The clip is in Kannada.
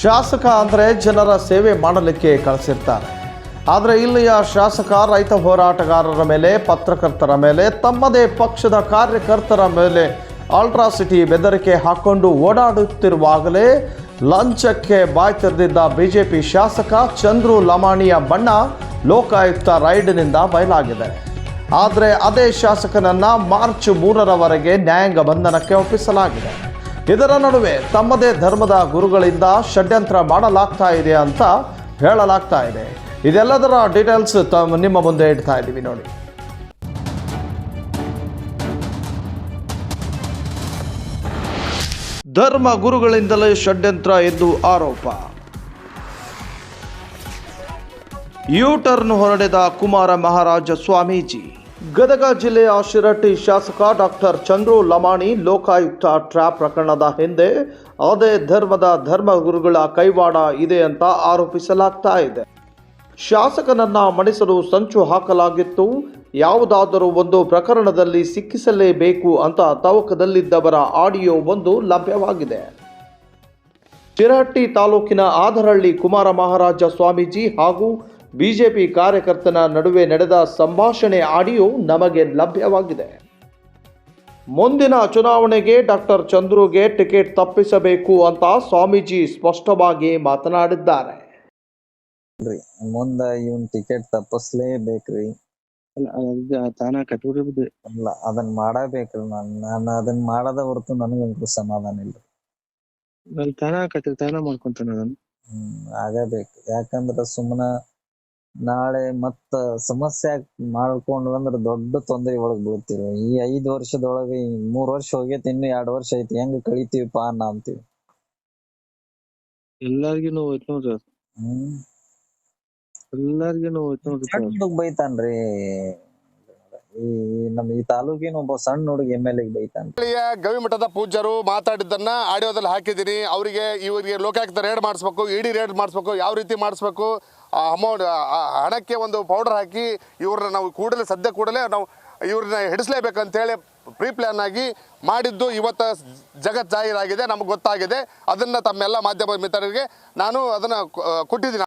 ಶಾಸಕ ಅಂದರೆ ಜನರ ಸೇವೆ ಮಾಡಲಿಕ್ಕೆ ಕಳಿಸಿರ್ತಾರೆ. ಆದರೆ ಇಲ್ಲಿಯ ಶಾಸಕ ರೈತ ಹೋರಾಟಗಾರರ ಮೇಲೆ, ಪತ್ರಕರ್ತರ ಮೇಲೆ, ತಮ್ಮದೇ ಪಕ್ಷದ ಕಾರ್ಯಕರ್ತರ ಮೇಲೆ ಅಲ್ಟ್ರಾಸಿಟಿ ಬೆದರಿಕೆ ಹಾಕ್ಕೊಂಡು ಓಡಾಡುತ್ತಿರುವಾಗಲೇ ಲಂಚಕ್ಕೆ ಬಾಯ್ ತೆರೆದಿದ್ದ ಬಿಜೆಪಿ ಶಾಸಕ ಚಂದ್ರು ಲಮಾಣಿಯ ಬಣ್ಣ ಲೋಕಾಯುಕ್ತ ರೈಡ್ನಿಂದ ಬಯಲಾಗಿದೆ. ಆದರೆ ಅದೇ ಶಾಸಕನನ್ನು ಮಾರ್ಚ್ 3ರವರೆಗೆ ನ್ಯಾಯಾಂಗ ಬಂಧನಕ್ಕೆ ಒಪ್ಪಿಸಲಾಗಿದೆ. ಇದರ ನಡುವೆ ತಮ್ಮದೇ ಧರ್ಮದ ಗುರುಗಳಿಂದ ಷಡ್ಯಂತ್ರ ಮಾಡಲಾಗ್ತಾ ಇದೆ ಅಂತ ಹೇಳಲಾಗ್ತಾ ಇದೆ. ಇದೆಲ್ಲದರ ಡೀಟೇಲ್ಸ್ ನಿಮ್ಮ ಮುಂದೆ ಇಡ್ತಾ ಇದ್ದೀವಿ ನೋಡಿ. ಧರ್ಮ ಗುರುಗಳಿಂದಲೇ ಷಡ್ಯಂತ್ರ ಎಂದು ಆರೋಪ. ಯೂಟರ್ನ್ ಹೊರಡಿದ ಕುಮಾರ ಮಹಾರಾಜ ಸ್ವಾಮೀಜಿ. ಗದಗ ಜಿಲ್ಲೆಯ ಶಿರಟ್ಟಿ ಶಾಸಕ ಡಾಕ್ಟರ್ ಚಂದ್ರು ಲಮಾಣಿ ಲೋಕಾಯುಕ್ತ ಟ್ರ್ಯಾಪ್ ಪ್ರಕರಣದ ಹಿಂದೆ ಅದೇ ಧರ್ಮಗುರುಗಳ ಕೈವಾಡ ಇದೆ ಅಂತ ಆರೋಪಿಸಲಾಗ್ತಾ ಇದೆ. ಶಾಸಕನನ್ನ ಮಣಿಸಲು ಸಂಚು ಹಾಕಲಾಗಿತ್ತು. ಯಾವುದಾದರೂ ಒಂದು ಪ್ರಕರಣದಲ್ಲಿ ಸಿಕ್ಕಿಸಲೇಬೇಕು ಅಂತ ತವಕದಲ್ಲಿದ್ದವರ ಆಡಿಯೋ ಒಂದು ಲಭ್ಯವಾಗಿದೆ. ಶಿರಹಟ್ಟಿ ತಾಲೂಕಿನ ಆದರಹಳ್ಳಿ ಕುಮಾರ ಮಹಾರಾಜ ಸ್ವಾಮೀಜಿ ಹಾಗೂ ಬಿಜೆಪಿ ಕಾರ್ಯಕರ್ತನ ನಡುವೆ ನಡೆದ ಸಂಭಾಷಣೆ ಆಡಿಯೋ ನಮಗೆ ಲಭ್ಯವಾಗಿದೆ. ಮುಂದಿನ ಚುನಾವಣೆಗೆ ಡಾಕ್ಟರ್ ಚಂದ್ರುಗೆ ಟಿಕೆಟ್ ತಪ್ಪಿಸಬೇಕು ಅಂತ ಸ್ವಾಮೀಜಿ ಸ್ಪಷ್ಟವಾಗಿ ಮಾತನಾಡಿದ್ದಾರೆ. ಮುಂದ ಇವನ್ ಟಿಕೆಟ್ ತಪ್ಪಿಸ್ಲೇಬೇಕ್ರಿ. ತಾನ ಕಟ್ಟುಬಿಡ್ರಿ. ಅಲ್ಲ ಅದನ್ನ ಮಾಡಬೇಕ್ರಿ. ನಾನು ಅದನ್ನ ಮಾಡದ ಹೊರತು ನನಗಂತೂ ಸಮಾಧಾನ ಇಲ್ಲ. ತಾನ ಮಾಡ್ಕೊಂತಾನ ಅದನ್ನ. ಆಗಬೇಕು. ಯಾಕಂದ್ರ ಸುಮ್ಮನ ನಾಳೆ ಮತ್ತ ಸಮಸ್ಯೆ ಮಾಡ್ಕೊಂಡು ಅಂದ್ರ ದೊಡ್ಡ ತೊಂದರೆ ಒಳಗ್ ಬೀಳ್ತೀವಿ. ಈ 5 ವರ್ಷದೊಳಗೆ 3 ವರ್ಷ ಹೋಗೈತಿ, ಇನ್ನು 2 ವರ್ಷ ಐತಿ. ಹೆಂಗ್ ಕಳಿತೀವಿಪಾ ಅನ್ನ ಅಂತೀವಿ. ಎಲ್ಲಾರ್ಗು ನೋವು ಐತ್ ನೋಡ್ರಿ. ಎಲ್ಲಾರ್ಗು ನೋವು ಐತ್ ನೋಡ್ರಿ. ಬೈತಾನ್ರಿ ಈ ತಾಲೂಕಿನ ಒಬ್ಬ ಸಣ್ಣ ಹುಡುಗ MLA ಬೈತಾನ. ಗವಿಮಠದ ಪೂಜ್ಯರು ಮಾತಾಡಿದ್ದನ್ನ ಆಡಿಯೋದಲ್ಲಿ ಹಾಕಿದ್ದೀನಿ. ಇವರಿಗೆ ಲೋಕಾಯುಕ್ತ ರೇಡ್ ಮಾಡಿಸ್ಬೇಕು, ಇಡಿ ರೇಡ್ ಮಾಡಿಸ್ಬೇಕು, ಯಾವ ರೀತಿ ಮಾಡಿಸ್ಬೇಕು, ಅಮೌಂಟ್ ಹಣಕ್ಕೆ ಒಂದು ಪೌಡರ್ ಹಾಕಿ ಇವ್ರನ್ನ ನಾವು ಸದ್ಯ ಕೂಡಲೇ ನಾವು ಇವ್ರನ್ನ ಹಿಡಿಸ್ಲೇಬೇಕಂತೇಳಿ ಪ್ರೀ ಪ್ಲಾನ್ ಆಗಿ ಮಾಡಿದ್ದು ಇವತ್ತು ಜಗತ್ ಜಾಹೀರಾಗಿದೆ, ನಮ್ಗೆ ಗೊತ್ತಾಗಿದೆ. ಅದನ್ನು ತಮ್ಮೆಲ್ಲ ಮಾಧ್ಯಮ ಮಿತ್ರರಿಗೆ ನಾನು ಅದನ್ನು ಕೊಟ್ಟಿದ್ದೀನಿ.